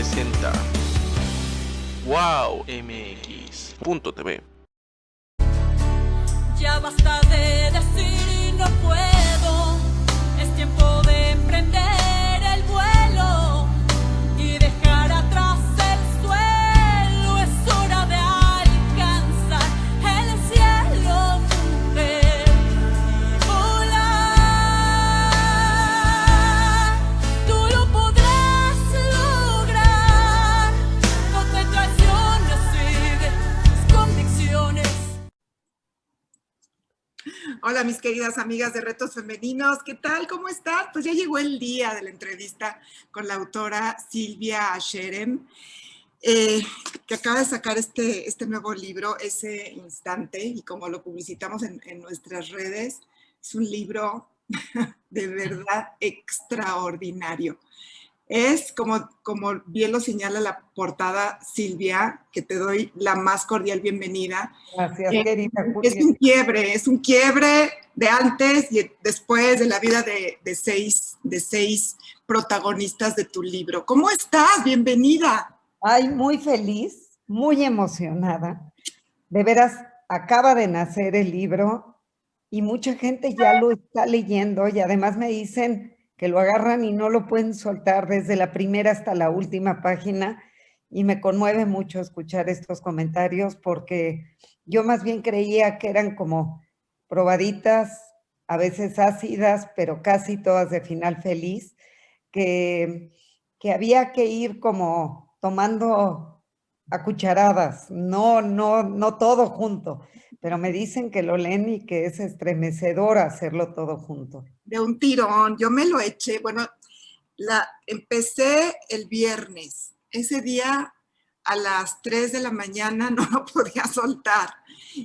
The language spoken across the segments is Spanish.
presenta wowmx.tv. Ya basta de decir no puedo, es tiempo de emprender el vuelo y dejar atrás el suelo, es hora de alcanzar el cielo, mujer, y volar. Tú lo podrás lograr, no te traiciones, sigue tus convicciones. Hola mis queridas amigas de Retos Femeninos, ¿qué tal? ¿Cómo están? Pues ya llegó el día de la entrevista con la autora Silvia Sherem, que acaba de sacar este nuevo libro, Ese Instante, y como lo publicitamos en nuestras redes, es un libro de verdad extraordinario. Es, como bien lo señala la portada, Silvia, que te doy la más cordial bienvenida. Gracias, querida Julia. Es un quiebre de antes y después de la vida de seis protagonistas de tu libro. ¿Cómo estás? Bienvenida. Ay, muy feliz, muy emocionada. De veras, acaba de nacer el libro y mucha gente ya lo está leyendo y además me dicen que lo agarran y no lo pueden soltar desde la primera hasta la última página y me conmueve mucho escuchar estos comentarios porque yo más bien creía que eran como probaditas, a veces ácidas, pero casi todas de final feliz, que había que ir como tomando a cucharadas, no todo junto, pero me dicen que lo leen y que es estremecedor hacerlo todo junto. De un tirón, yo me lo eché, bueno, empecé el viernes, ese día a las 3 de la mañana no lo podía soltar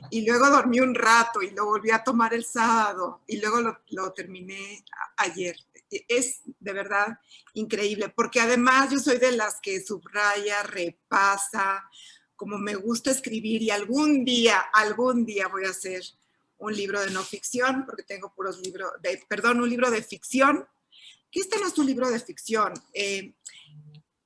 y luego dormí un rato y lo volví a tomar el sábado y luego lo terminé ayer. Es de verdad increíble, porque además yo soy de las que subraya, repasa, como me gusta escribir y algún día voy a hacer un libro de no ficción, porque tengo puros libros, un libro de ficción, que este no es un libro de ficción.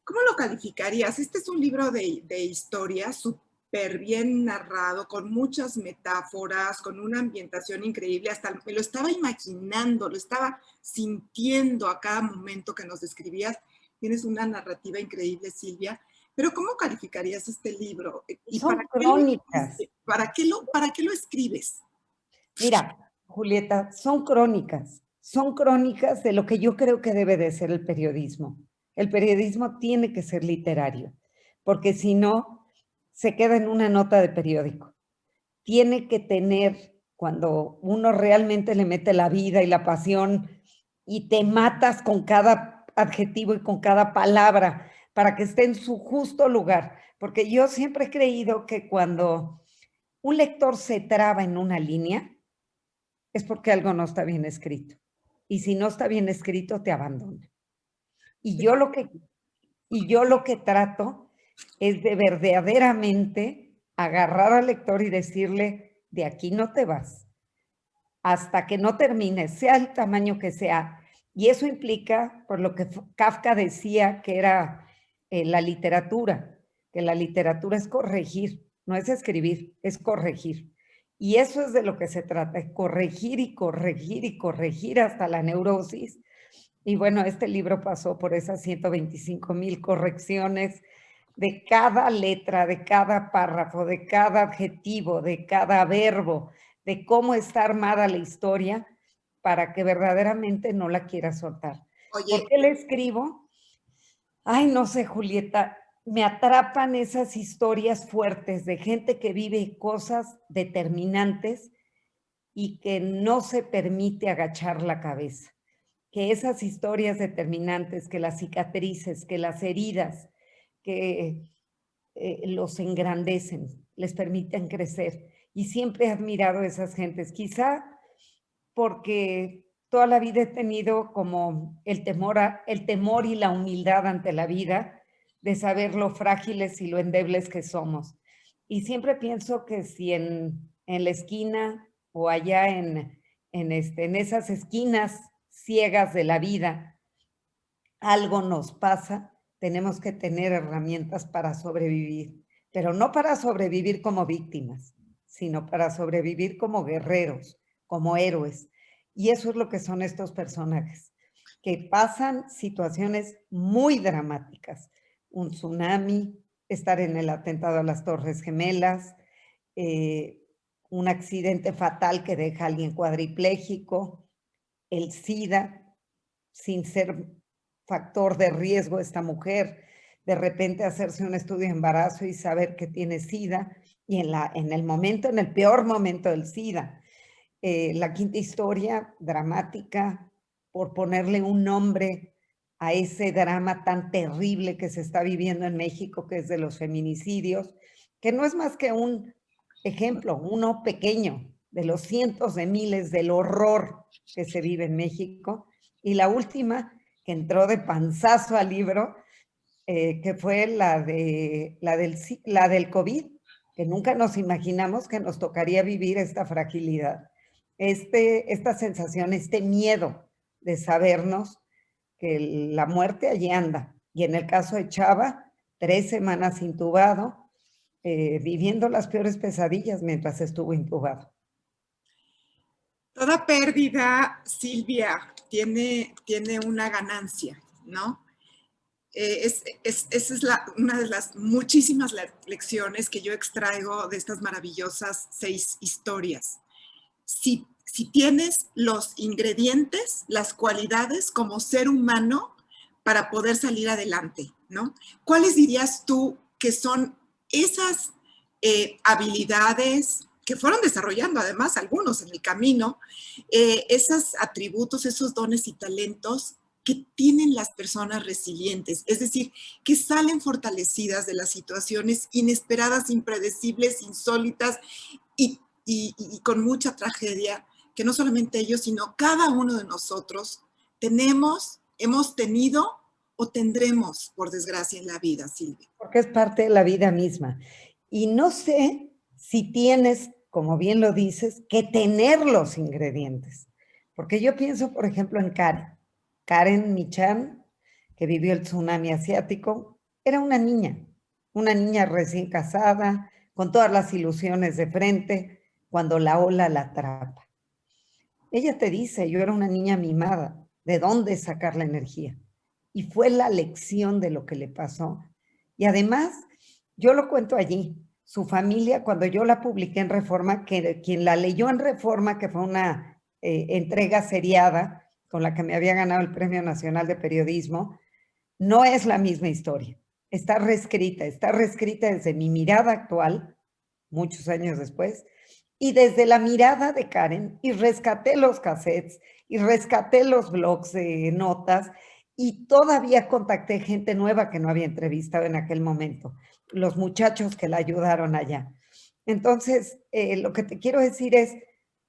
¿Cómo lo calificarías? Este es un libro de historia súper bien narrado, con muchas metáforas, con una ambientación increíble, hasta me lo estaba imaginando, lo estaba sintiendo a cada momento que nos describías. Tienes una narrativa increíble, Silvia. Pero ¿cómo calificarías este libro? ¿Y son crónicas. ¿Para qué lo escribes? Mira, Julieta, son crónicas de lo que yo creo que debe de ser el periodismo. El periodismo tiene que ser literario, porque si no, se queda en una nota de periódico. Tiene que tener, cuando uno realmente le mete la vida y la pasión y te matas con cada adjetivo y con cada palabra para que esté en su justo lugar. Porque yo siempre he creído que cuando un lector se traba en una línea, es porque algo no está bien escrito. Y si no está bien escrito, te abandona. Y yo lo que trato es de verdaderamente agarrar al lector y decirle, de aquí no te vas, hasta que no termines, sea el tamaño que sea. Y eso implica, por lo que Kafka decía, que era la literatura, que la literatura es corregir, no es escribir, es corregir. Y eso es de lo que se trata, es corregir y corregir y corregir hasta la neurosis. Y bueno, este libro pasó por esas 125,000 correcciones de cada letra, de cada párrafo, de cada adjetivo, de cada verbo, de cómo está armada la historia para que verdaderamente no la quiera soltar. Oye, ¿Por qué le escribo? Ay, no sé, Julieta, me atrapan esas historias fuertes de gente que vive cosas determinantes y que no se permite agachar la cabeza. Que esas historias determinantes, que las cicatrices, que las heridas, que los engrandecen, les permiten crecer. Y siempre he admirado a esas gentes, quizá porque toda la vida he tenido como el temor y la humildad ante la vida, de saber lo frágiles y lo endebles que somos. Y siempre pienso que si en la esquina o allá en esas esquinas ciegas de la vida algo nos pasa, tenemos que tener herramientas para sobrevivir, pero no para sobrevivir como víctimas, sino para sobrevivir como guerreros, como héroes. Y eso es lo que son estos personajes, que pasan situaciones muy dramáticas. Un tsunami, estar en el atentado a las Torres Gemelas, un accidente fatal que deja a alguien cuadripléjico, el SIDA, sin ser factor de riesgo esta mujer, de repente hacerse un estudio de embarazo y saber que tiene SIDA, y en el peor momento del SIDA. La quinta historia, dramática, por ponerle un nombre a ese drama tan terrible que se está viviendo en México, que es de los feminicidios, que no es más que un ejemplo, uno pequeño, de los cientos de miles del horror que se vive en México. Y la última, que entró de panzazo al libro, que fue la del COVID, que nunca nos imaginamos que nos tocaría vivir esta fragilidad, esta sensación, este miedo de sabernos que la muerte allí anda. Y en el caso de Chava, 3 semanas intubado, viviendo las peores pesadillas mientras estuvo intubado. Toda pérdida, Silvia, tiene una ganancia, ¿no? Esa es una de las muchísimas lecciones que yo extraigo de estas maravillosas 6 historias. Si tienes los ingredientes, las cualidades como ser humano para poder salir adelante, ¿no? ¿Cuáles dirías tú que son esas habilidades que fueron desarrollando además algunos en el camino, esos atributos, esos dones y talentos que tienen las personas resilientes, es decir, que salen fortalecidas de las situaciones inesperadas, impredecibles, insólitas y con mucha tragedia, que no solamente ellos, sino cada uno de nosotros hemos tenido o tendremos, por desgracia, en la vida, Silvia? Porque es parte de la vida misma. Y no sé si tienes, como bien lo dices, que tener los ingredientes. Porque yo pienso, por ejemplo, en Karen Michan, que vivió el tsunami asiático. Era una niña recién casada, con todas las ilusiones de frente, cuando la ola la atrapa. Ella te dice, yo era una niña mimada, ¿de dónde sacar la energía? Y fue la lección de lo que le pasó. Y además, yo lo cuento allí, su familia, cuando yo la publiqué en Reforma, que quien la leyó en Reforma, que fue una entrega seriada, con la que me había ganado el Premio Nacional de Periodismo, no es la misma historia. Está reescrita desde mi mirada actual, muchos años después, y desde la mirada de Karen, y rescaté los cassettes, y rescaté los blogs de notas, y todavía contacté gente nueva que no había entrevistado en aquel momento, los muchachos que la ayudaron allá. Entonces, lo que te quiero decir es,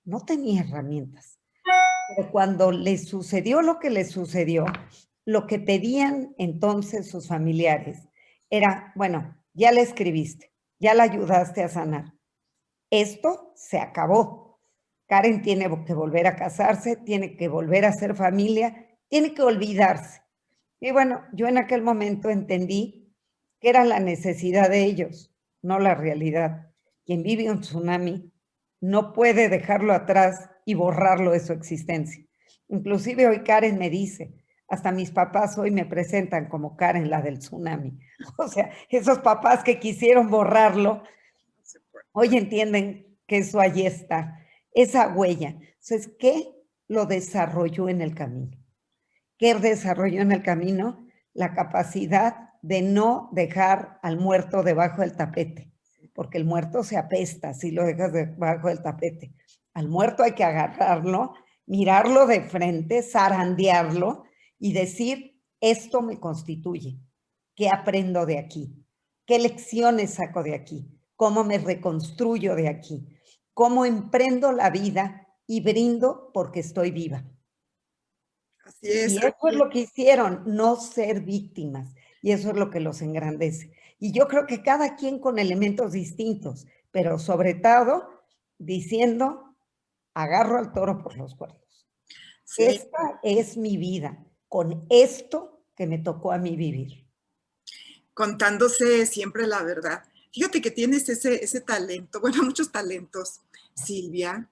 no tenía herramientas, pero cuando le sucedió lo que le sucedió, lo que pedían entonces sus familiares era, bueno, ya le escribiste, ya la ayudaste a sanar. Esto se acabó. Karen tiene que volver a casarse, tiene que volver a hacer familia, tiene que olvidarse. Y bueno, yo en aquel momento entendí que era la necesidad de ellos, no la realidad. Quien vive un tsunami no puede dejarlo atrás y borrarlo de su existencia. Inclusive hoy Karen me dice, hasta mis papás hoy me presentan como Karen, la del tsunami. O sea, esos papás que quisieron borrarlo, hoy entienden que eso allí está, esa huella. Entonces, ¿qué lo desarrolló en el camino? ¿Qué desarrolló en el camino? La capacidad de no dejar al muerto debajo del tapete, porque el muerto se apesta si lo dejas debajo del tapete. Al muerto hay que agarrarlo, mirarlo de frente, zarandearlo y decir, esto me constituye. ¿Qué aprendo de aquí? ¿Qué lecciones saco de aquí? ¿Cómo me reconstruyo de aquí? ¿Cómo emprendo la vida y brindo porque estoy viva? Así es. Y eso es lo que hicieron, no ser víctimas. Y eso es lo que los engrandece. Y yo creo que cada quien con elementos distintos, pero sobre todo diciendo, agarro al toro por los cuernos. Sí. Esta es mi vida, con esto que me tocó a mí vivir. contándose siempre la verdad. Fíjate que tienes ese talento, bueno, muchos talentos, Silvia,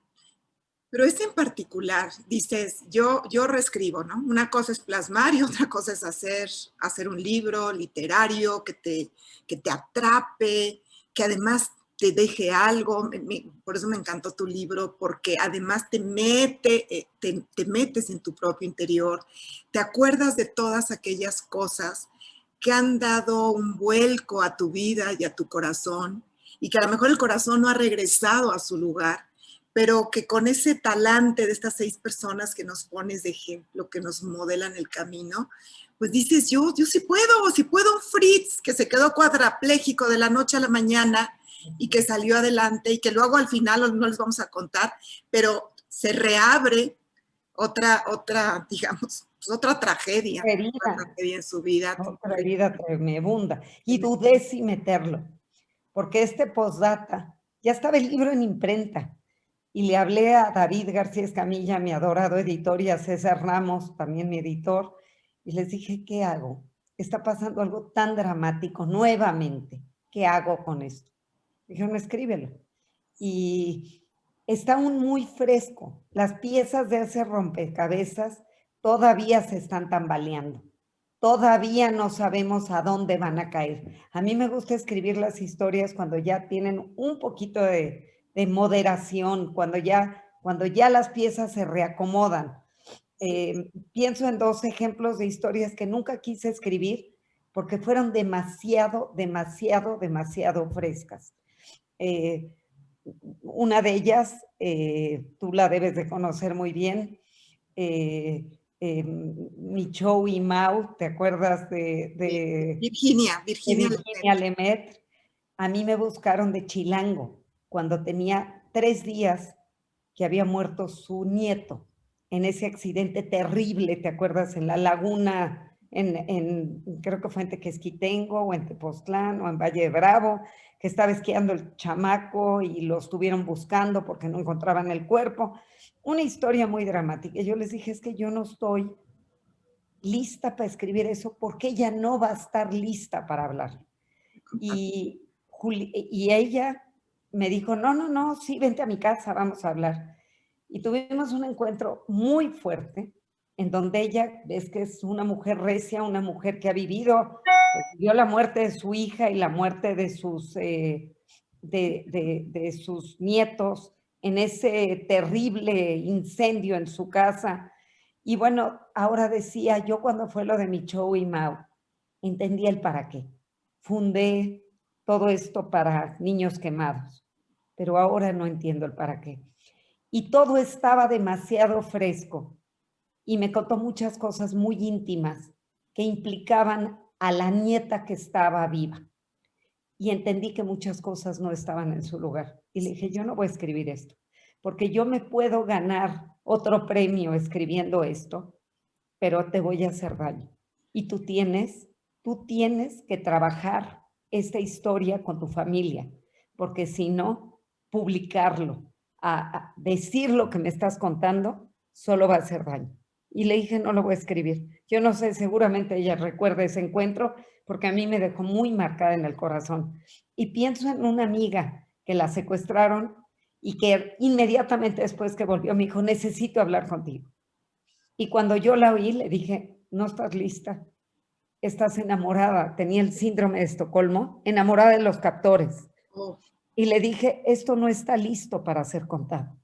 pero este en particular, dices, yo reescribo, ¿no? Una cosa es plasmar y otra cosa es hacer un libro literario que te atrape, que además te deje algo. Por eso me encantó tu libro, porque además te metes en tu propio interior, te acuerdas de todas aquellas cosas que han dado un vuelco a tu vida y a tu corazón, y que a lo mejor el corazón no ha regresado a su lugar, pero que con ese talante de estas 6 personas que nos pones de ejemplo, que nos modelan el camino, pues dices, yo sí puedo un Fritz que se quedó cuadrapléjico de la noche a la mañana y que salió adelante y que luego al final no les vamos a contar, pero se reabre otra digamos, pues otra tragedia en su vida. Otra herida tremenda. Y dudé si meterlo, porque este postdata, ya estaba el libro en imprenta, y le hablé a David García Escamilla, mi adorado editor, y a César Ramos, también mi editor, y les dije, ¿qué hago? Está pasando algo tan dramático nuevamente. ¿Qué hago con esto? Dijeron, escríbelo. Y está aún muy fresco. Las piezas de ese rompecabezas todavía se están tambaleando. Todavía no sabemos a dónde van a caer. A mí me gusta escribir las historias cuando ya tienen un poquito de moderación, cuando ya las piezas se reacomodan. Pienso en 2 ejemplos de historias que nunca quise escribir porque fueron demasiado frescas. Una de ellas, tú la debes de conocer muy bien, Michoud y Mau, ¿te acuerdas de Virginia Lemaitre? A mí me buscaron de Chilango cuando tenía 3 días que había muerto su nieto en ese accidente terrible, ¿te acuerdas? En la laguna, creo que fue en Tequesquitengo o en Tepoztlán o en Valle de Bravo, que estaba esquiando el chamaco y lo estuvieron buscando porque no encontraban el cuerpo. Una historia muy dramática. Y yo les dije, es que yo no estoy lista para escribir eso porque ella no va a estar lista para hablar. Y ella me dijo, no, sí, vente a mi casa, vamos a hablar. Y tuvimos un encuentro muy fuerte, en donde ella, ves que es una mujer recia, una mujer que ha vivido, vio la muerte de su hija y la muerte de sus nietos en ese terrible incendio en su casa. Y bueno, ahora decía, yo cuando fue lo de Michoud y Mau, entendí el para qué. Fundé todo esto para niños quemados, pero ahora no entiendo el para qué. Y todo estaba demasiado fresco y me contó muchas cosas muy íntimas que implicaban a la nieta que estaba viva. Y entendí que muchas cosas no estaban en su lugar. Y le dije, yo no voy a escribir esto, porque yo me puedo ganar otro premio escribiendo esto, pero te voy a hacer daño. Y tú tienes que trabajar esta historia con tu familia, porque si no, publicarlo, a decir lo que me estás contando, solo va a hacer daño. Y le dije, no lo voy a escribir. Yo no sé, seguramente ella recuerda ese encuentro, porque a mí me dejó muy marcada en el corazón. Y pienso en una amiga que la secuestraron y que inmediatamente después que volvió me dijo, necesito hablar contigo. Y cuando yo la oí, le dije, no estás lista, estás enamorada. Tenía el síndrome de Estocolmo, enamorada de los captores. Y le dije, esto no está listo para ser contado.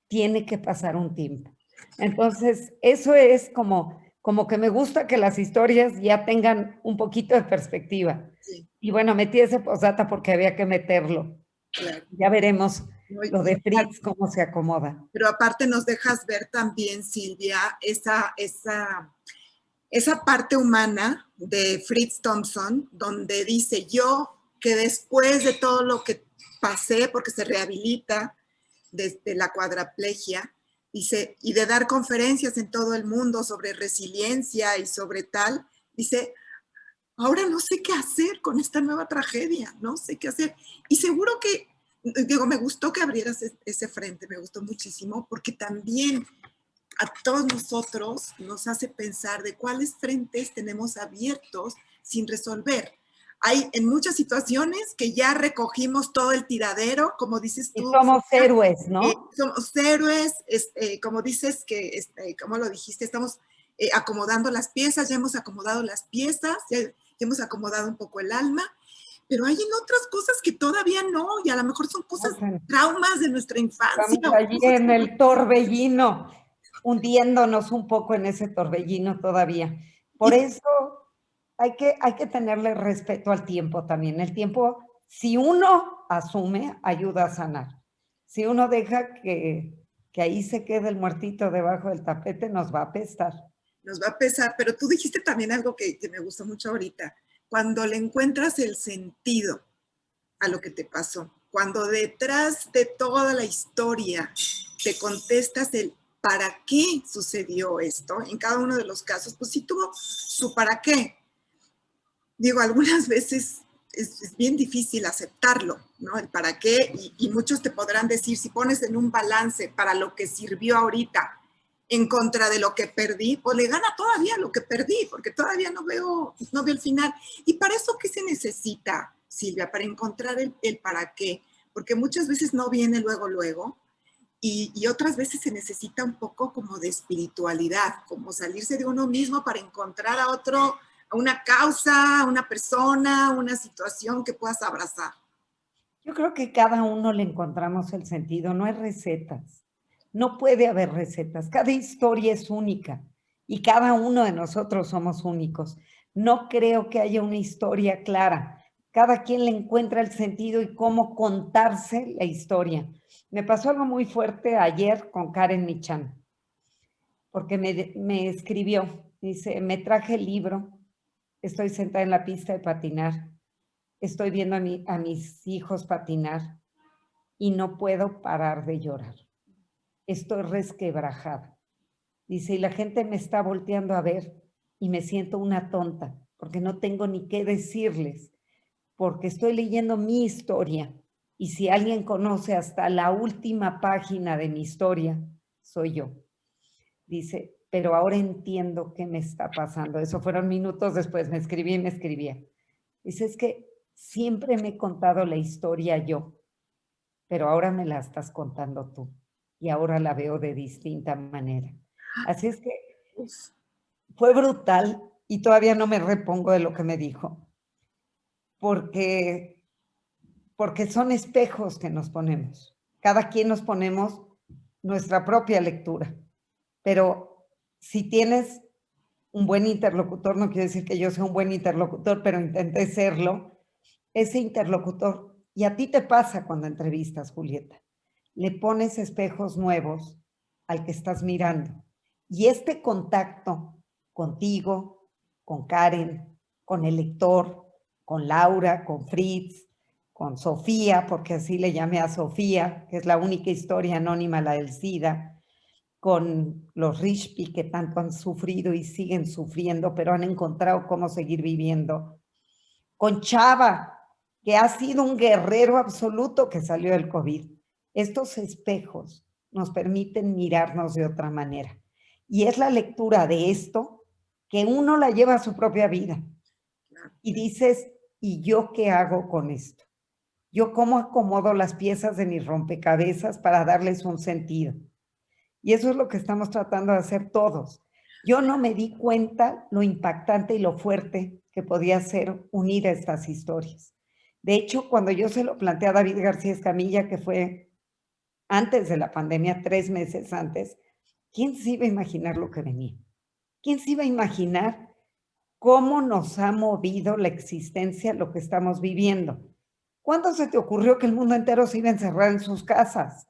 Tiene que pasar un tiempo. Entonces, eso es como que me gusta que las historias ya tengan un poquito de perspectiva. Sí. Y bueno, metí ese postdata porque había que meterlo. Claro. Ya veremos lo de Fritz, cómo se acomoda. Pero aparte nos dejas ver también, Silvia, esa parte humana de Fritz Thompson, donde dice yo que después de todo lo que pasé, porque se rehabilita desde la cuadraplegia, dice, y de dar conferencias en todo el mundo sobre resiliencia y sobre tal, dice, ahora no sé qué hacer con esta nueva tragedia, no sé qué hacer. Y seguro que, digo, me gustó que abrieras ese frente, me gustó muchísimo, porque también a todos nosotros nos hace pensar de cuáles frentes tenemos abiertos sin resolver. hay en muchas situaciones que ya recogimos todo el tiradero, como dices Y tú. somos héroes, ¿no? Somos héroes, como dices que, como lo dijiste, estamos acomodando las piezas, ya hemos acomodado las piezas, ya hemos acomodado un poco el alma, pero hay en otras cosas que todavía no, y a lo mejor son cosas, traumas de nuestra infancia. Estamos allí en el torbellino, hundiéndonos un poco en ese torbellino todavía. Por eso hay que tenerle respeto al tiempo también. El tiempo, si uno asume, ayuda a sanar. Si uno deja que ahí se quede el muertito debajo del tapete, nos va a apestar. Nos va a pesar, pero tú dijiste también algo que me gustó mucho ahorita. Cuando le encuentras el sentido a lo que te pasó, cuando detrás de toda la historia te contestas el para qué sucedió esto, en cada uno de los casos, pues sí tuvo su para qué. Digo, algunas veces es bien difícil aceptarlo, ¿no? El para qué, y muchos te podrán decir, si pones en un balance para lo que sirvió ahorita, en contra de lo que perdí, pues le gana todavía lo que perdí, porque todavía no veo el final. ¿Y para eso qué se necesita, Silvia? Para encontrar el para qué, porque muchas veces no viene luego, y otras veces se necesita un poco como de espiritualidad, como salirse de uno mismo para encontrar a otro, a una causa, a una persona, una situación que puedas abrazar. Yo creo que cada uno le encontramos el sentido, no hay recetas. No puede haber recetas. Cada historia es única y cada uno de nosotros somos únicos. No creo que haya una historia clara. Cada quien le encuentra el sentido y cómo contarse la historia. Me pasó algo muy fuerte ayer con Karen Michan, porque me escribió, dice, me traje el libro, estoy sentada en la pista de patinar, estoy viendo a mis hijos patinar y no puedo parar de llorar. Estoy resquebrajada. Dice, y la gente me está volteando a ver y me siento una tonta porque no tengo ni qué decirles, porque estoy leyendo mi historia y si alguien conoce hasta la última página de mi historia, soy yo. Dice, pero ahora entiendo qué me está pasando. Eso fueron minutos después, me escribía. Dice, es que siempre me he contado la historia yo, pero ahora me la estás contando tú. Y ahora la veo de distinta manera. Así es que fue brutal y todavía no me repongo de lo que me dijo, porque son espejos que nos ponemos. Cada quien nos ponemos nuestra propia lectura, pero si tienes un buen interlocutor, no quiero decir que yo sea un buen interlocutor, pero intenté serlo, ese interlocutor, y a ti te pasa cuando entrevistas, Julieta, le pones espejos nuevos al que estás mirando. Y este contacto contigo, con Karen, con el lector, con Laura, con Fritz, con Sofía, porque así le llamé a Sofía, que es la única historia anónima, la del SIDA, con los Rishpi que tanto han sufrido y siguen sufriendo, pero han encontrado cómo seguir viviendo, con Chava, que ha sido un guerrero absoluto que salió del COVID. Estos espejos nos permiten mirarnos de otra manera. Y es la lectura de esto que uno la lleva a su propia vida. Y dices, ¿y yo qué hago con esto? ¿Yo cómo acomodo las piezas de mis rompecabezas para darles un sentido? Y eso es lo que estamos tratando de hacer todos. Yo no me di cuenta lo impactante y lo fuerte que podía ser unir a estas historias. De hecho, cuando yo se lo planteé a David García Escamilla, que fue antes de la pandemia, 3 meses antes, ¿quién se iba a imaginar lo que venía? ¿Quién se iba a imaginar cómo nos ha movido la existencia lo que estamos viviendo? ¿Cuándo se te ocurrió que el mundo entero se iba a encerrar en sus casas?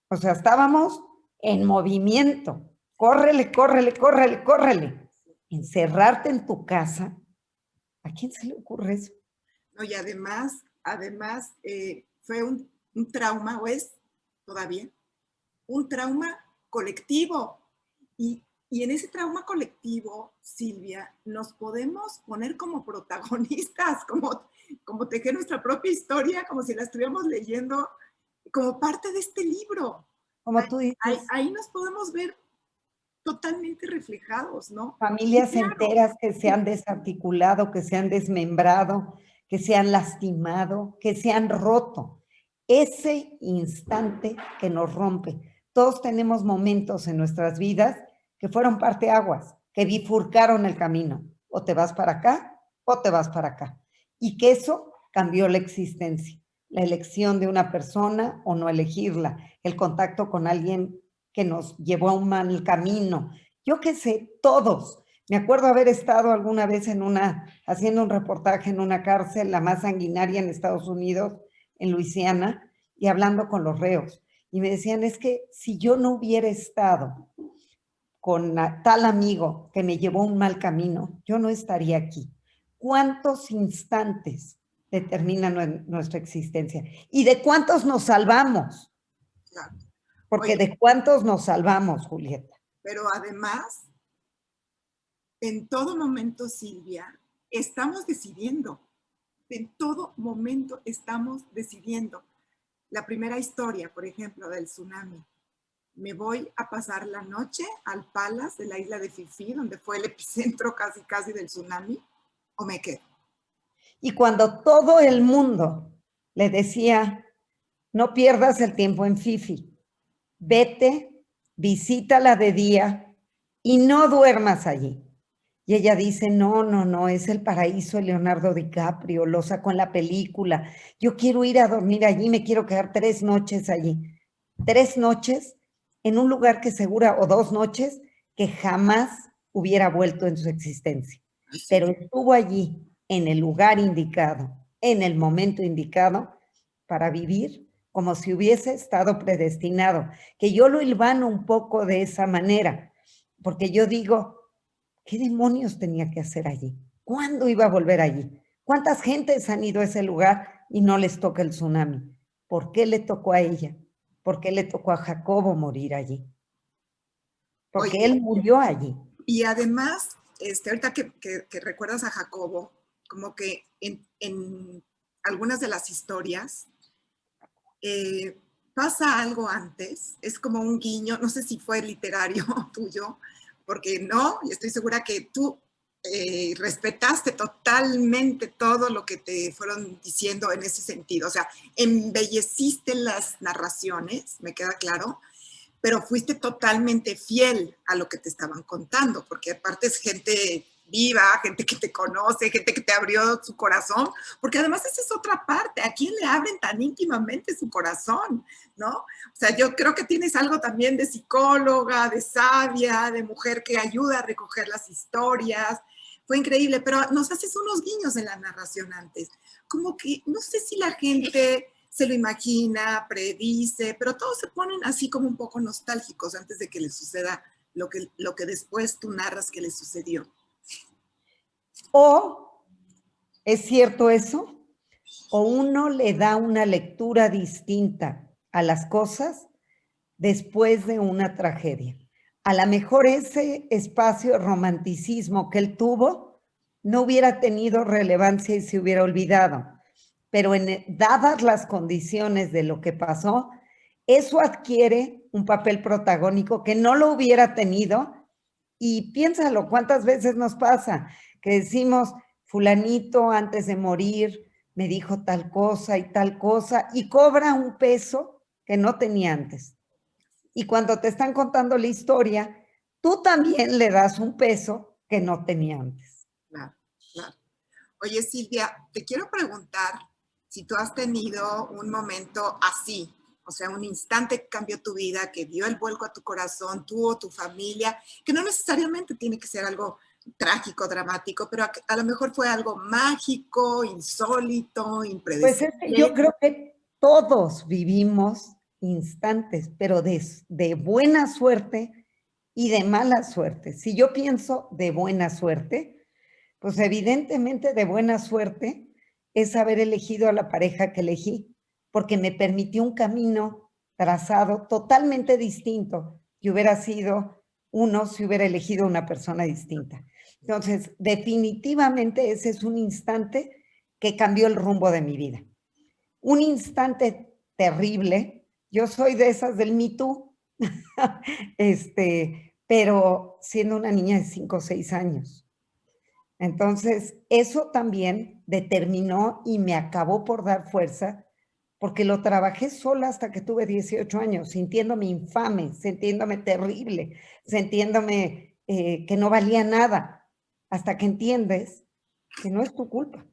O sea, estábamos en movimiento. Córrele, córrele, córrele, córrele. Encerrarte en tu casa, ¿a quién se le ocurre eso? No, y además fue un trauma, o es todavía, un trauma colectivo. Y en ese trauma colectivo, Silvia, nos podemos poner como protagonistas, como tejer nuestra propia historia, como si la estuviéramos leyendo, como parte de este libro. Como tú dices. Ahí nos podemos ver totalmente reflejados, ¿no? Familias Claro. enteras que se han desarticulado, que se han desmembrado, que se han lastimado, que se han roto. Ese instante que nos rompe. Todos tenemos momentos en nuestras vidas que fueron parteaguas, que bifurcaron el camino. O te vas para acá o te vas para acá. Y que eso cambió la existencia. La elección de una persona o no elegirla. El contacto con alguien que nos llevó a un mal camino. Yo qué sé, todos. Me acuerdo haber estado alguna vez haciendo un reportaje en una cárcel, la más sanguinaria en Estados Unidos, en Luisiana, y hablando con los reos. Y me decían, es que si yo no hubiera estado con tal amigo que me llevó a un mal camino, yo no estaría aquí. ¿Cuántos instantes determinan nuestra existencia? ¿Y de cuántos nos salvamos? Claro. Porque Oye, de cuántos nos salvamos, Julieta. pero además, en todo momento, Silvia, estamos decidiendo. En todo momento estamos decidiendo. La primera historia, por ejemplo, del tsunami. Me voy a pasar la noche al Palace de la isla de Fifi, donde fue el epicentro casi del tsunami, o me quedo. Y cuando todo el mundo le decía, no pierdas el tiempo en Fifi, vete, visítala de día y no duermas allí. Y ella dice, no, es el paraíso de Leonardo DiCaprio, lo sacó en la película. Yo quiero ir a dormir allí, me quiero quedar 3 noches allí. 3 noches en un lugar que segura, o 2 noches, que jamás hubiera vuelto en su existencia. Pero estuvo allí, en el lugar indicado, en el momento indicado, para vivir como si hubiese estado predestinado. Que yo lo hilvano un poco de esa manera, porque yo digo, ¿qué demonios tenía que hacer allí? ¿Cuándo iba a volver allí? ¿Cuántas gentes han ido a ese lugar y no les toca el tsunami? ¿Por qué le tocó a ella? ¿Por qué le tocó a Jacobo morir allí? Porque Oye, él murió allí. y además, ahorita que recuerdas a Jacobo, como que en algunas de las historias pasa algo antes, es como un guiño, no sé si fue literario tuyo, porque no, y estoy segura que tú respetaste totalmente todo lo que te fueron diciendo en ese sentido, o sea, embelleciste las narraciones, me queda claro, pero fuiste totalmente fiel a lo que te estaban contando, porque aparte es gente viva, gente que te conoce, gente que te abrió su corazón, porque además esa es otra parte, ¿a quién le abren tan íntimamente su corazón? ¿No? O sea, yo creo que tienes algo también de psicóloga, de sabia, de mujer que ayuda a recoger las historias. Fue increíble, pero nos haces unos guiños en la narración antes. Como que no sé si la gente se lo imagina, predice, pero todos se ponen así como un poco nostálgicos antes de que les suceda lo que después tú narras que les sucedió. O, ¿es cierto eso? O uno le da una lectura distinta a las cosas después de una tragedia. A lo mejor ese espacio de romanticismo que él tuvo no hubiera tenido relevancia y se hubiera olvidado. Pero dadas las condiciones de lo que pasó, eso adquiere un papel protagónico que no lo hubiera tenido. Y piénsalo, ¿cuántas veces nos pasa que decimos, fulanito antes de morir me dijo tal cosa y cobra un peso que no tenía antes? Y cuando te están contando la historia, tú también le das un peso que no tenía antes. Claro, claro. Oye, Silvia, te quiero preguntar si tú has tenido un momento así, o sea, un instante que cambió tu vida, que dio el vuelco a tu corazón, tú o tu familia, que no necesariamente tiene que ser algo trágico, dramático, pero a lo mejor fue algo mágico, insólito, impredecible. Pues yo creo que todos vivimos instantes, pero de buena suerte y de mala suerte. Si yo pienso de buena suerte, pues evidentemente de buena suerte es haber elegido a la pareja que elegí, porque me permitió un camino trazado totalmente distinto y hubiera sido uno si hubiera elegido una persona distinta. Entonces, definitivamente ese es un instante que cambió el rumbo de mi vida. Un instante terrible. Yo soy de esas del Me Too, pero siendo una niña de 5 o 6 años. Entonces, eso también determinó y me acabó por dar fuerza, porque lo trabajé sola hasta que tuve 18 años, sintiéndome infame, sintiéndome terrible, sintiéndome que no valía nada, hasta que entiendes que no es tu culpa,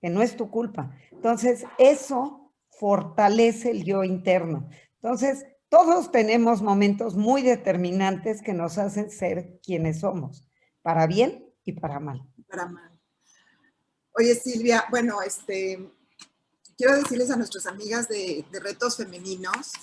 que no es tu culpa. Entonces, eso fortalece el yo interno. Entonces, todos tenemos momentos muy determinantes que nos hacen ser quienes somos, para bien y para mal. Para mal. Oye, Silvia, bueno, quiero decirles a nuestras amigas de Retos Femeninos,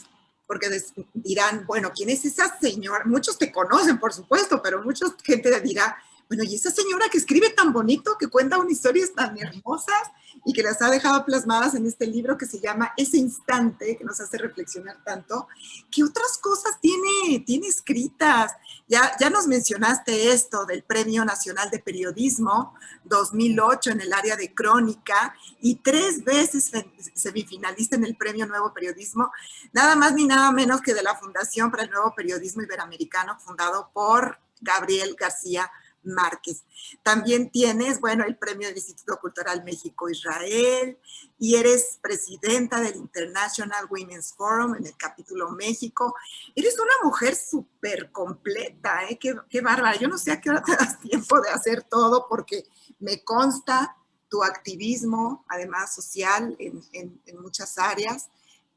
porque dirán, bueno, ¿quién es esa señora? Muchos te conocen, por supuesto, pero mucha gente dirá, bueno, ¿y esa señora que escribe tan bonito, que cuenta unas historias tan hermosas y que las ha dejado plasmadas en este libro que se llama Ese Instante, que nos hace reflexionar tanto? ¿Qué otras cosas tiene escritas? Ya nos mencionaste esto del Premio Nacional de Periodismo 2008 en el área de crónica y 3 veces semifinalista en el Premio Nuevo Periodismo, nada más ni nada menos que de la Fundación para el Nuevo Periodismo Iberoamericano, fundado por Gabriel García Márquez. También tienes, bueno, el premio del Instituto Cultural México-Israel y eres presidenta del International Women's Forum en el capítulo México. Eres una mujer súper completa, ¿eh? Qué bárbara. Yo no sé a qué hora te das tiempo de hacer todo porque me consta tu activismo, además social, en muchas áreas,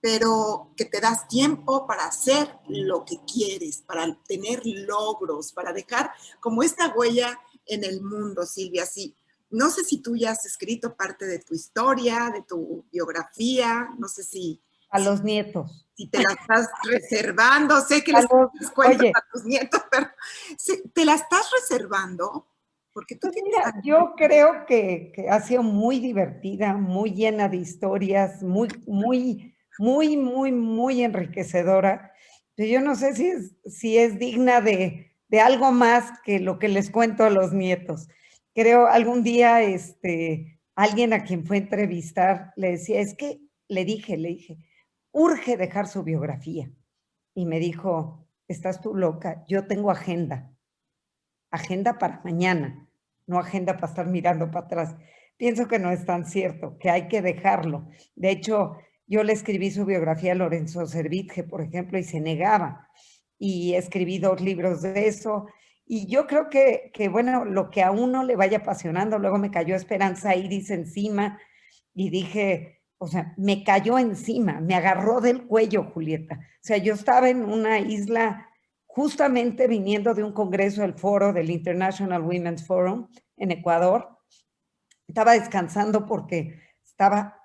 pero que te das tiempo para hacer lo que quieres, para tener logros, para dejar como esta huella en el mundo, Silvia. Sí, no sé si tú ya has escrito parte de tu historia, de tu biografía, no sé si... A los nietos. Si te la estás reservando, sé que les cuentas a tus nietos, pero ¿te la estás reservando? Porque tú mira, yo creo que ha sido muy divertida, muy llena de historias, muy enriquecedora. Yo no sé si es digna de algo más que lo que les cuento a los nietos. Creo algún día alguien a quien fue a entrevistar le decía, es que le dije, urge dejar su biografía. Y me dijo, estás tú loca, yo tengo agenda para mañana, no agenda para estar mirando para atrás. Pienso que no es tan cierto, que hay que dejarlo. De hecho, yo le escribí su biografía a Lorenzo Servitje, por ejemplo, y se negaba. Y escribí 2 libros de eso. Y yo creo que, bueno, lo que a uno le vaya apasionando, luego me cayó Esperanza Iris encima y dije, o sea, me cayó encima, me agarró del cuello, Julieta. O sea, yo estaba en una isla justamente viniendo de un congreso del foro del International Women's Forum en Ecuador. Estaba descansando porque estaba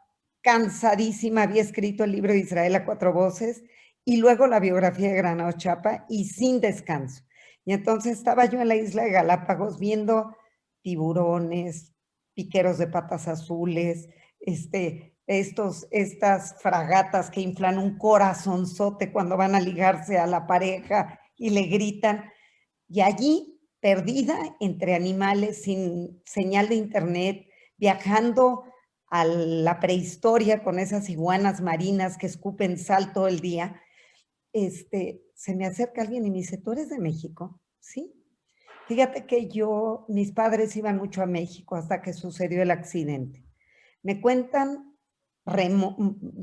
cansadísima, había escrito el libro de Israel a 4 voces y luego la biografía de Granado Chapa y sin descanso. Y entonces estaba yo en la isla de Galápagos viendo tiburones, piqueros de patas azules, estas fragatas que inflan un corazonzote cuando van a ligarse a la pareja y le gritan. Y allí, perdida entre animales, sin señal de internet, viajando a la prehistoria con esas iguanas marinas que escupen sal todo el día, se me acerca alguien y me dice, ¿tú eres de México? Sí. Fíjate que mis padres iban mucho a México hasta que sucedió el accidente. Me cuentan,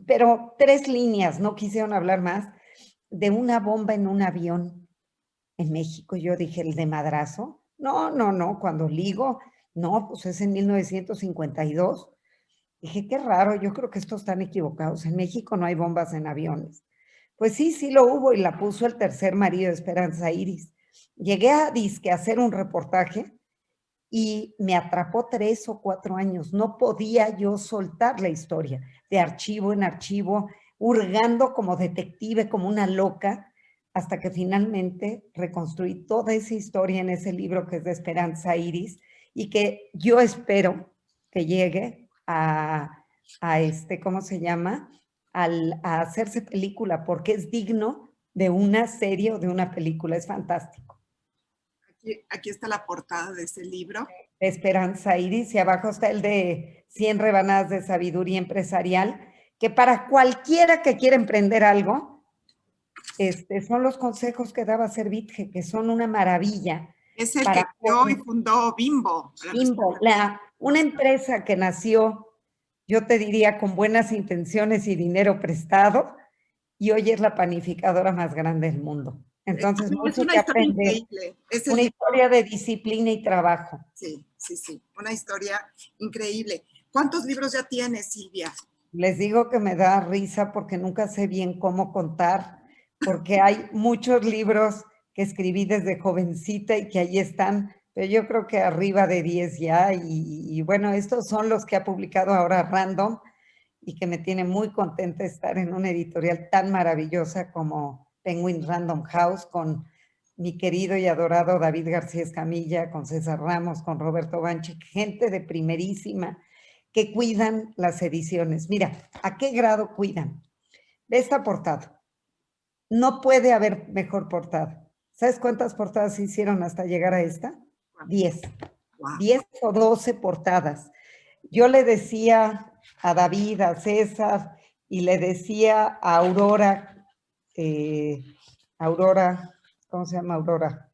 pero 3 líneas, no quisieron hablar más, de una bomba en un avión en México. Yo dije, ¿el de madrazo? No, cuando ligo, no, pues es en 1952. Dije, qué raro, yo creo que estos están equivocados. En México no hay bombas en aviones. Pues sí lo hubo y la puso el tercer marido de Esperanza Iris. Llegué a hacer un reportaje y me atrapó 3 o 4 años. No podía yo soltar la historia de archivo en archivo, hurgando como detective, como una loca, hasta que finalmente reconstruí toda esa historia en ese libro que es de Esperanza Iris y que yo espero que llegue a ¿cómo se llama? A hacerse película, porque es digno de una serie o de una película, es fantástico. Aquí está la portada de ese libro. Esperanza Iris, y abajo está el de 100 rebanadas de sabiduría empresarial, que para cualquiera que quiera emprender algo, son los consejos que daba Servitje, que son una maravilla. Es el que para creó y fundó Bimbo. Bimbo, una empresa que nació, yo te diría, con buenas intenciones y dinero prestado, y hoy es la panificadora más grande del mundo. Entonces, Es mucho una que historia aprender. increíble. Es Una historia de disciplina y trabajo. Sí, sí, sí. Una historia increíble. ¿Cuántos libros ya tienes, Silvia? Les digo que me da risa porque nunca sé bien cómo contar, porque hay muchos libros que escribí desde jovencita y que ahí están, pero yo creo que arriba de 10 ya, y bueno, estos son los que ha publicado ahora Random y que me tiene muy contenta estar en una editorial tan maravillosa como Penguin Random House, con mi querido y adorado David García Escamilla, con César Ramos, con Roberto Banchi, gente de primerísima, que cuidan las ediciones. Mira, ¿a qué grado cuidan? De esta portada. No puede haber mejor portada. ¿Sabes cuántas portadas se hicieron hasta llegar a esta? 10. Wow. 10 o 12 portadas. Yo le decía a David, a César, y le decía a Aurora, ¿cómo se llama Aurora?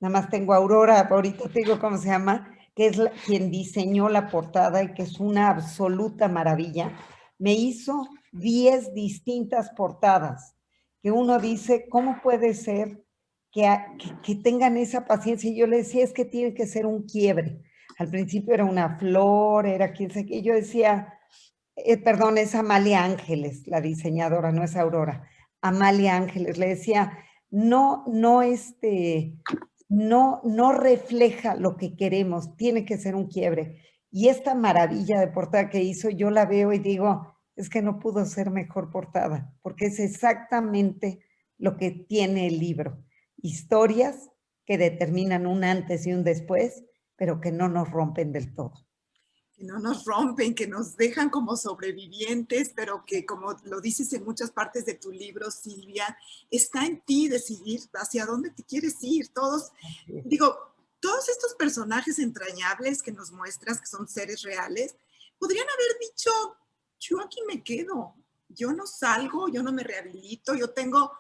Nada más tengo a Aurora, ahorita te digo cómo se llama, que es quien diseñó la portada y que es una absoluta maravilla. Me hizo 10 distintas portadas, que uno dice, ¿cómo puede ser que tengan esa paciencia? Y yo le decía, es que tiene que ser un quiebre. Al principio era una flor, era quién sé qué. Yo decía, perdón, es Amalia Ángeles, la diseñadora, no es Aurora. Amalia Ángeles, le decía, no refleja lo que queremos, tiene que ser un quiebre. Y esta maravilla de portada que hizo, yo la veo y digo, es que no pudo ser mejor portada, porque es exactamente lo que tiene el libro. Historias que determinan un antes y un después, pero que no nos rompen del todo. Que no nos rompen, que nos dejan como sobrevivientes, pero que, como lo dices en muchas partes de tu libro, Silvia, está en ti decidir hacia dónde te quieres ir. Todos estos personajes entrañables que nos muestras, que son seres reales, podrían haber dicho, yo aquí me quedo, yo no salgo, yo no me rehabilito, yo tengo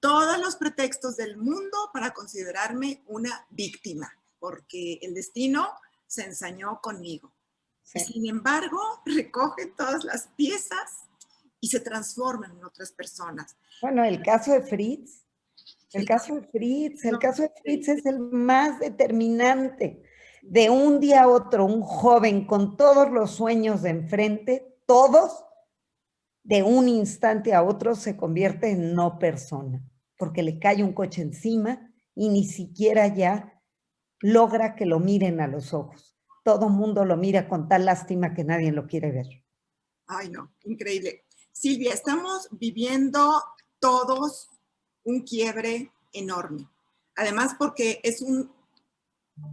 todos los pretextos del mundo para considerarme una víctima, porque el destino se ensañó conmigo. Sí. Sin embargo, recogen todas las piezas y se transforman en otras personas. Bueno, el caso de Fritz, el caso de Fritz es el más determinante. De un día a otro, un joven con todos los sueños de enfrente, todos, de un instante a otro se convierte en no persona, porque le cae un coche encima y ni siquiera ya logra que lo miren a los ojos. Todo mundo lo mira con tal lástima que nadie lo quiere ver. Ay, no, increíble. Silvia, estamos viviendo todos un quiebre enorme. Además, porque es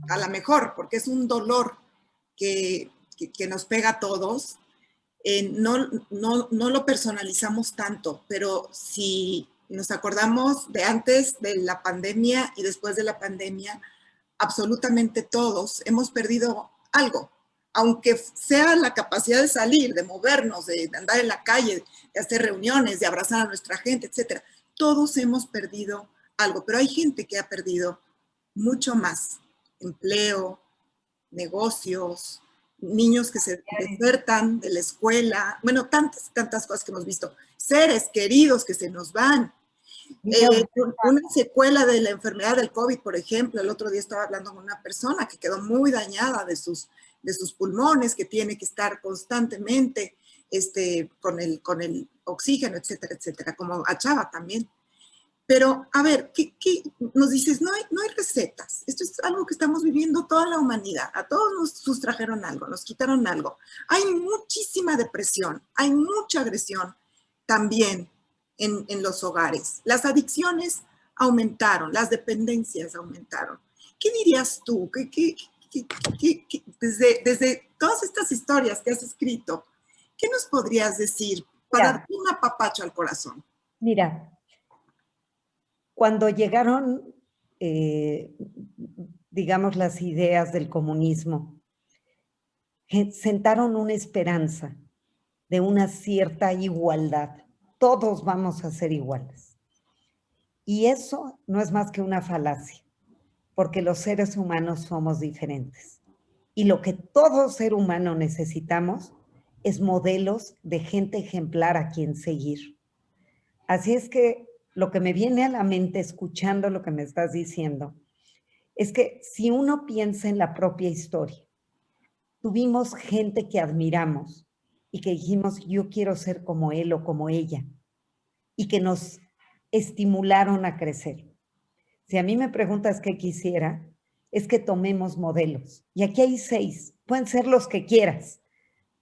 a lo mejor, porque es un dolor que nos pega a todos. No lo personalizamos tanto, pero si nos acordamos de antes de la pandemia y después de la pandemia, absolutamente todos hemos perdido algo, aunque sea la capacidad de salir, de movernos, de andar en la calle, de hacer reuniones, de abrazar a nuestra gente, etcétera. Todos hemos perdido algo, pero hay gente que ha perdido mucho más: empleo, negocios, niños que se desertan de la escuela, bueno, tantas cosas que hemos visto, seres queridos que se nos van. Una secuela de la enfermedad del COVID, por ejemplo. El otro día estaba hablando con una persona que quedó muy dañada de sus pulmones, que tiene que estar constantemente con el oxígeno, etcétera, etcétera, como a Chava también. Pero, a ver, ¿qué nos dices? No hay recetas. Esto es algo que estamos viviendo toda la humanidad. A todos nos sustrajeron algo, nos quitaron algo. Hay muchísima depresión, hay mucha agresión también en los hogares. Las adicciones aumentaron, las dependencias aumentaron. ¿Qué dirías tú? Desde todas estas historias que has escrito, ¿qué nos podrías decir para darte un apapacho al corazón? Mira, cuando llegaron, digamos, las ideas del comunismo, sentaron una esperanza de una cierta igualdad. Todos vamos a ser iguales. Y eso no es más que una falacia, porque los seres humanos somos diferentes. Y lo que todo ser humano necesitamos es modelos de gente ejemplar a quien seguir. Así es que lo que me viene a la mente escuchando lo que me estás diciendo es que si uno piensa en la propia historia, tuvimos gente que admiramos y que dijimos, yo quiero ser como él o como ella, y que nos estimularon a crecer. Si a mí me preguntas qué quisiera, es que tomemos modelos. Y aquí hay 6, pueden ser los que quieras.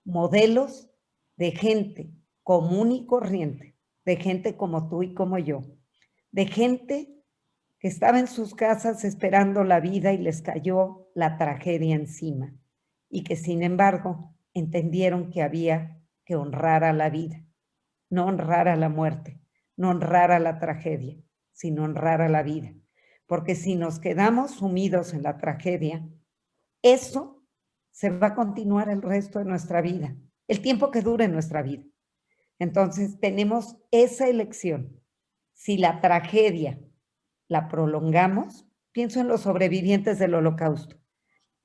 Modelos de gente común y corriente, de gente como tú y como yo, de gente que estaba en sus casas esperando la vida y les cayó la tragedia encima, y que sin embargo entendieron que había que honrar a la vida, no honrar a la muerte, no honrar a la tragedia, sino honrar a la vida. Porque si nos quedamos sumidos en la tragedia, eso se va a continuar el resto de nuestra vida, el tiempo que dure nuestra vida. Entonces tenemos esa elección. Si la tragedia la prolongamos, pienso en los sobrevivientes del Holocausto,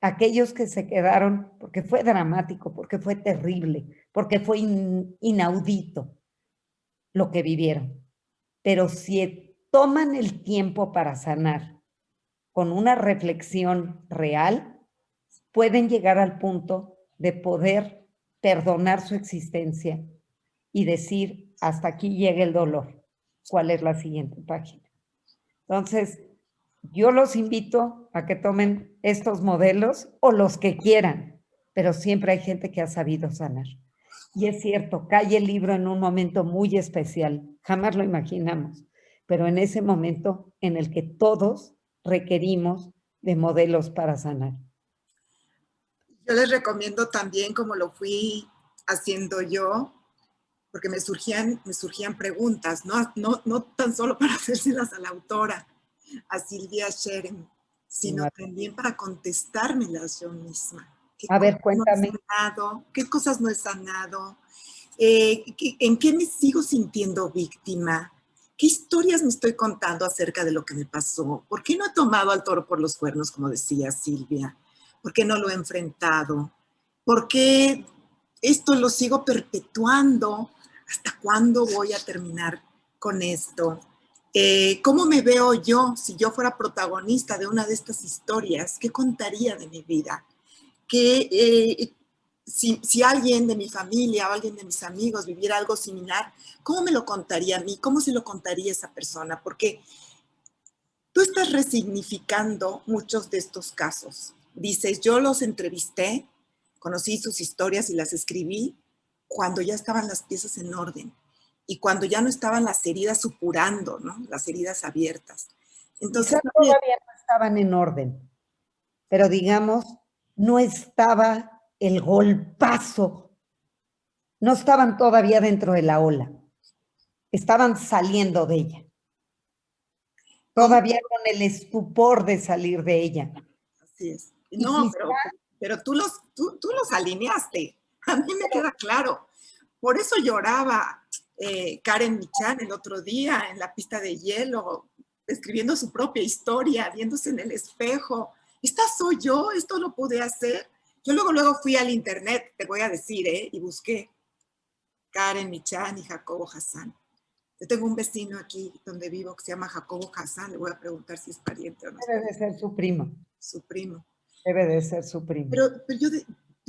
aquellos que se quedaron porque fue dramático, porque fue terrible, porque fue inaudito lo que vivieron. Pero si toman el tiempo para sanar con una reflexión real, pueden llegar al punto de poder perdonar su existencia y decir, hasta aquí llega el dolor. ¿Cuál es la siguiente página? Entonces, yo los invito a que tomen estos modelos o los que quieran, pero siempre hay gente que ha sabido sanar. Y es cierto, cae el libro en un momento muy especial, jamás lo imaginamos, pero en ese momento en el que todos requerimos de modelos para sanar. Yo les recomiendo también, como lo fui haciendo yo, porque me surgían preguntas, no tan solo para hacérselas a la autora, a Silvia Sherem, sino también para contestármelas yo misma. A ver, cuéntame. ¿Qué cosas no he sanado? ¿En qué me sigo sintiendo víctima? ¿Qué historias me estoy contando acerca de lo que me pasó? ¿Por qué no he tomado al toro por los cuernos, como decía Silvia? ¿Por qué no lo he enfrentado? ¿Por qué esto lo sigo perpetuando? ¿Hasta cuándo voy a terminar con esto? ¿Cómo me veo yo si yo fuera protagonista de una de estas historias? ¿Qué contaría de mi vida? Si alguien de mi familia o alguien de mis amigos viviera algo similar, ¿cómo me lo contaría a mí? ¿Cómo se lo contaría a esa persona? Porque tú estás resignificando muchos de estos casos. Dices, yo los entrevisté, conocí sus historias y las escribí cuando ya estaban las piezas en orden y cuando ya no estaban las heridas supurando, ¿no? Las heridas abiertas. Entonces, todavía no estaban en orden, pero digamos, no estaba el golpazo, no estaban todavía dentro de la ola, estaban saliendo de ella, todavía con el estupor de salir de ella. Así es. No, pero tú los alineaste, a mí me queda claro. Por eso lloraba Karen Michan el otro día en la pista de hielo, escribiendo su propia historia, viéndose en el espejo. Esta soy yo, esto lo pude hacer. Yo luego fui al internet, te voy a decir, y busqué Karen Michan y Jacobo Hassan. Yo tengo un vecino aquí donde vivo que se llama Jacobo Hassan, le voy a preguntar si es pariente o no. Debe de ser su primo. Su primo. Debe de ser su primo. Pero yo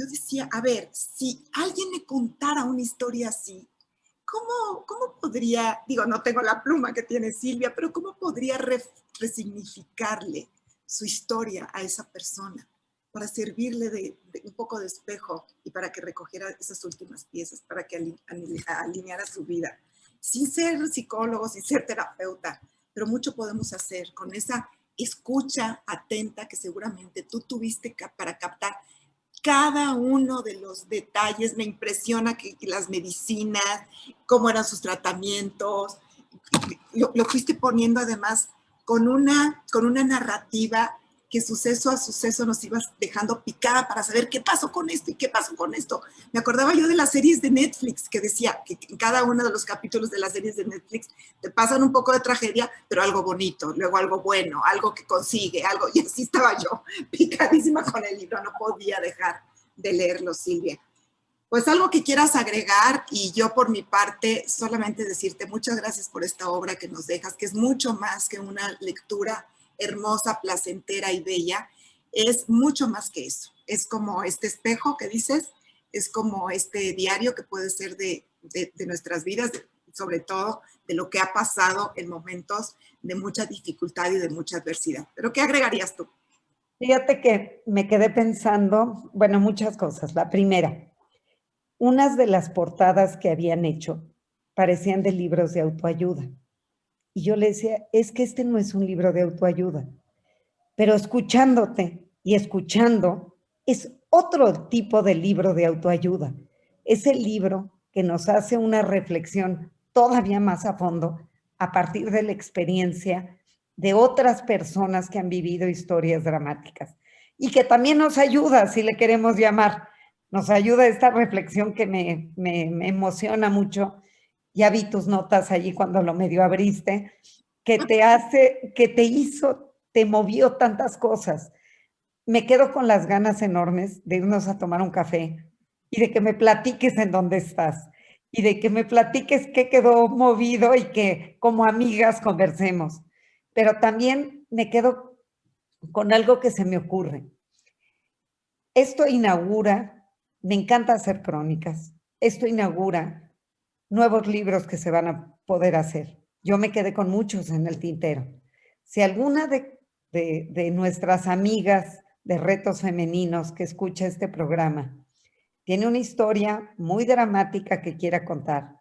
decía, a ver, si alguien me contara una historia así, ¿cómo podría, digo, no tengo la pluma que tiene Silvia, pero cómo podría resignificarle su historia a esa persona para servirle de un poco de espejo y para que recogiera esas últimas piezas, para que alineara su vida? Sin ser psicólogo, sin ser terapeuta, pero mucho podemos hacer con esa escucha atenta que seguramente tú tuviste para captar cada uno de los detalles. Me impresiona que las medicinas, cómo eran sus tratamientos, lo fuiste poniendo además con una narrativa que suceso a suceso nos ibas dejando picada para saber qué pasó con esto y qué pasó con esto. Me acordaba yo de las series de Netflix, que decía que en cada uno de los capítulos de las series de Netflix te pasan un poco de tragedia, pero algo bonito, luego algo bueno, algo que consigue, algo, y así estaba yo, picadísima con el libro, no podía dejar de leerlo, Silvia. Pues algo que quieras agregar, y yo por mi parte solamente decirte muchas gracias por esta obra que nos dejas, que es mucho más que una lectura hermosa, placentera y bella, es mucho más que eso. Es como este espejo que dices, es como este diario que puede ser de nuestras vidas, sobre todo de lo que ha pasado en momentos de mucha dificultad y de mucha adversidad. ¿Pero qué agregarías tú? Fíjate que me quedé pensando, bueno, muchas cosas. La primera, unas de las portadas que habían hecho parecían de libros de autoayuda. Y yo le decía, es que este no es un libro de autoayuda, pero escuchándote y escuchando es otro tipo de libro de autoayuda. Es el libro que nos hace una reflexión todavía más a fondo a partir de la experiencia de otras personas que han vivido historias dramáticas y que también nos ayuda, si le queremos llamar, nos ayuda esta reflexión que me emociona mucho. Ya vi tus notas allí cuando lo medio abriste, que te hace, que te hizo, te movió tantas cosas. Me quedo con las ganas enormes de irnos a tomar un café y de que me platiques en dónde estás y de que me platiques qué quedó movido y que como amigas conversemos. Pero también me quedo con algo que se me ocurre. Esto inaugura, me encanta hacer crónicas, esto inaugura nuevos libros que se van a poder hacer. Yo me quedé con muchos en el tintero. Si alguna de nuestras amigas de Retos Femeninos que escucha este programa tiene una historia muy dramática que quiera contar,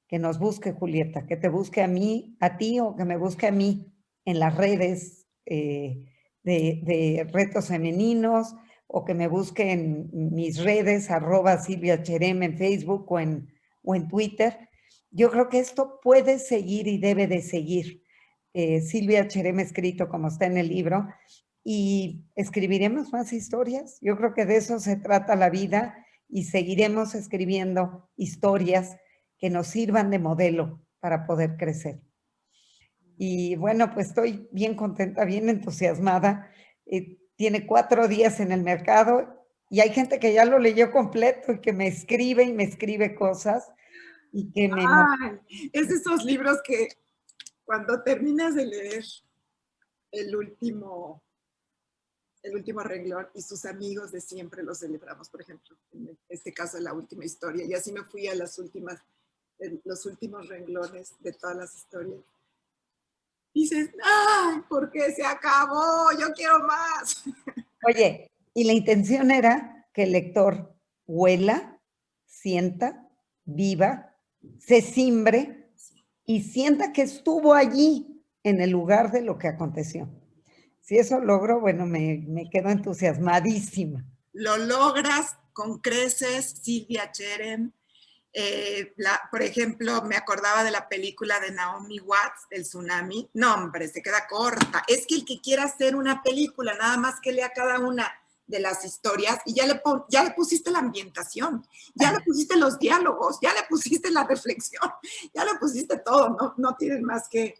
que nos busque, Julieta, que te busque a mí, a ti, o que me busque a mí en las redes de Retos Femeninos, o que me busque en mis redes, @SilviaCherem en Facebook o en Twitter. Yo creo que esto puede seguir y debe de seguir. Silvia Cherem escrito como está en el libro, y escribiremos más historias. Yo creo que de eso se trata la vida, y seguiremos escribiendo historias que nos sirvan de modelo para poder crecer. Y bueno, pues estoy bien contenta, bien entusiasmada. Tiene 4 días en el mercado y hay gente que ya lo leyó completo y que me escribe y me escribe cosas y que me... Es de esos libros que cuando terminas de leer el último renglón y sus amigos de siempre lo celebramos, por ejemplo, en este caso la última historia, y así me fui a los últimos renglones de todas las historias. Dices, ¡ay! ¿Por qué se acabó? Yo quiero más. Oye, y la intención era que el lector huela, sienta, viva, se cimbre y sienta que estuvo allí en el lugar de lo que aconteció. Si eso logro, bueno, me quedo entusiasmadísima. Lo logras con creces, Silvia Cherem. Por ejemplo, me acordaba de la película de Naomi Watts, El Tsunami. No, hombre, se queda corta. Es que el que quiera hacer una película, nada más que lea cada una de las historias y ya le pusiste la ambientación, ya le pusiste los diálogos, ya le pusiste la reflexión, ya le pusiste todo, no tienen más que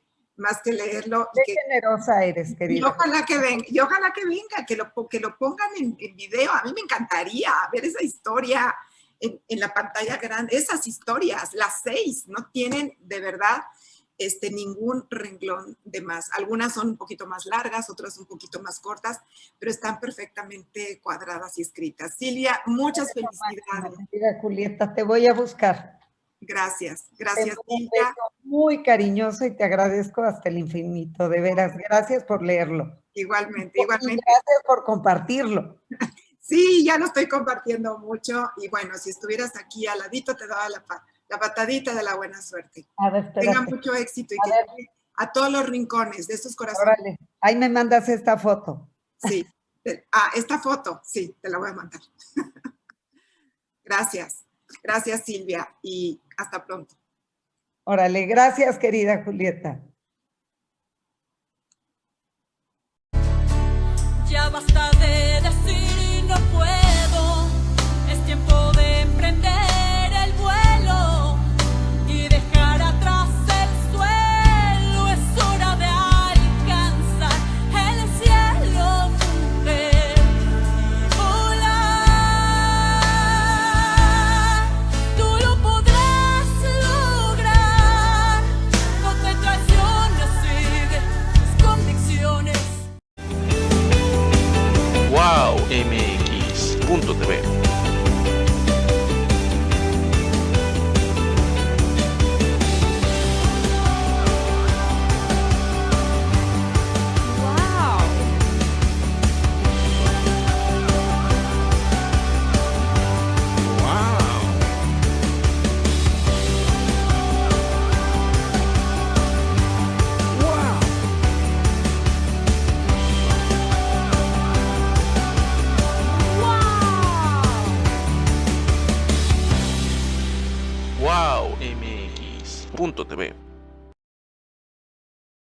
leerlo. Qué generosa eres, querida. Y ojalá que venga, que lo pongan en video. A mí me encantaría ver esa historia en la pantalla grande. Esas historias, las 6, no tienen de verdad ningún renglón de más. Algunas son un poquito más largas, otras un poquito más cortas, pero están perfectamente cuadradas y escritas. Silvia, muchas felicidades. Mira, Julieta, te voy a buscar. Gracias, Te Silvia. un beso muy cariñoso y te agradezco hasta el infinito, de veras. Gracias por leerlo. Igualmente. Y gracias por compartirlo. Sí, ya lo estoy compartiendo mucho, y bueno, si estuvieras aquí al ladito te daba la patadita de la buena suerte. A ver, espérate. Tengan mucho éxito y que llegue a todos los rincones de estos corazones. Órale, ahí me mandas esta foto. Sí, esta foto, sí, te la voy a mandar. Gracias Silvia, y hasta pronto. Órale, gracias querida Julieta. Ya Basta de decir no puedo, es tiempo de emprender el vuelo y dejar atrás el suelo. Es hora de alcanzar el cielo, mujer, y volar. Tú lo podrás lograr, no te traiciones, sigue tus convicciones. wowmx.tv. wowmx.tv.